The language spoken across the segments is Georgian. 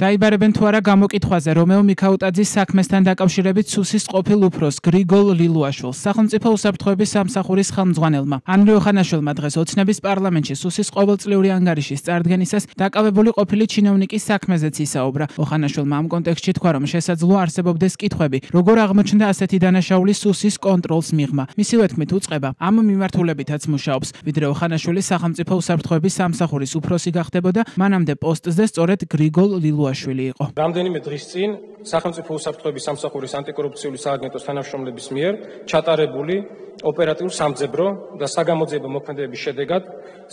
დაიბარებენ თუ არა გამოკითხვაზე რომეო მიქაუტაძის საქმესთან დაკავშირებით სუსის ყოფილ უფროს გრიგოლ ლილუაშვილს სახელმწიფო უსაფრთხოების სამსახურის ხელმძღვანელმა ანრი ოხანაშვილმა დღეს ოცნების პარლამენტში სუსის ყოველწლიური ანგარიშის წარდგენისას დაკავებული ყოფილი ჩინოვნიკის საქმეზეც ისაუბრა. ოხანაშვილმა ამ კონტექსტში თქვა, რომ შესაძლოა არსებობდეს კითხვები, როგორ აღმოჩნდა ასეთი დანაშაული სუსის კონტროლს მიღმა. მისივე თქმით უწყება ამ მიმართულებითაც მუშაობს. ვიდრე ოხანაშვილი სახელმწიფო უსაფრთხოების სამსახურის უფროსი გახდებოდა, მანამდე პოსტზე სწორედ გრიგოლ ლილუაშვილი იყო. რამდენიმე დღის წინ სახელმწიფო უსაფრთხოების სამსახურის ანტიკორუფციული სააგენტოს თანამშრომლების მიერ ჩატარებული ოპერატიულ სამძებრო და საგამოძიებო მოქმედებების შედეგად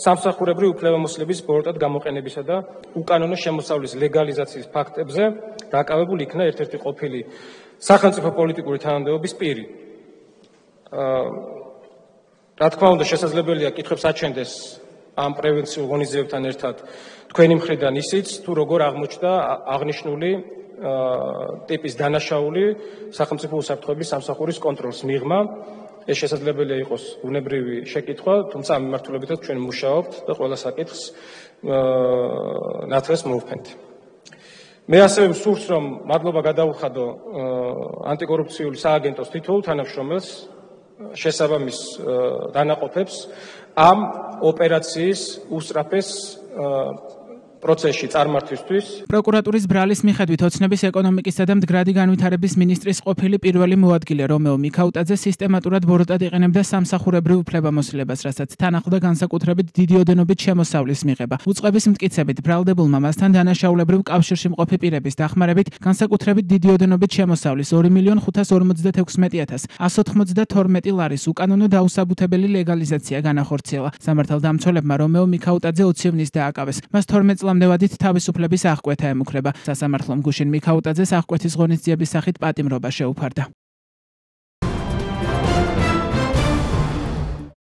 სამსახურებრივი უფლებამოსილების ბოროტად გამოყენებისა და უკანონო შემოსავლის ლეგალიზაციის ფაქტებზე დაკავებული იქნა ერთ-ერთი ყოფილი სახელმწიფო პოლიტიკური თანამდებობის პირი. რა თქმა უნდა, შესაძლებელია კითხვებს აჩენდეს ამ პრევენციულ ღონისძიებებთან ერთად თქვენი მხრიდან ისიც, თუ როგორ აღმოჩნდა აღნიშნული ტიპის დანაშაული სახელმწიფო უსაფრთხოების სამსახურის კონტროლს მიღმა. ეს შესაძლებელია იყოს უნებრივი შეკითხვა, თუმცა ამ მიმართულებითაც ჩვენ მუშაობთ და ყველა საკითხს ნათლს მოვფენთ. მე ასევე მსურს, რომ მადლობა გადავუხადო ანტიკორუფციული სააგენტოს თითოეულ თანამშრომელს შესაბამის დანაყოფებს ამ ოპერაციის უსწრაფეს პროცესში წარმართვისთვის. პროკურატურის ბრალის მიხედვით ოცნების ეკონომიკისა და მდგრადი განვითარების მინისტრის ყოფილი პირველი მოადგილე რომეო მიქაუტაძე სისტემატურად ბოროტად იყენებდა სამსახურებრივ უფლებამოსილებას, რასაც თან ახლდა განსაკუთრებით დიდი ოდენობით შემოსავლის მიღება. უწყების მტკიცებით ბრალდებულმა მასთან დანაშაულებრივ კავშირში მყოფი პირების დახმარებით განსაკუთრებით დიდი ოდენობით შემოსავლის 2.556.192 ლარის უკანონო დაუსაბუთებელი ლეგალიზაცია განახორციელა. სამართალდამცველებმა რომეო მიქაუტაძე 20 ივნის დააკავეს. მას 12 ლამდევადით თავისუფლების აღკვეთა ემუქრება. სასამართლომ გუშინ მიქაუტაძეს აღკვეთის ღონისძიების სახით პატიმრობა შეუფარდა.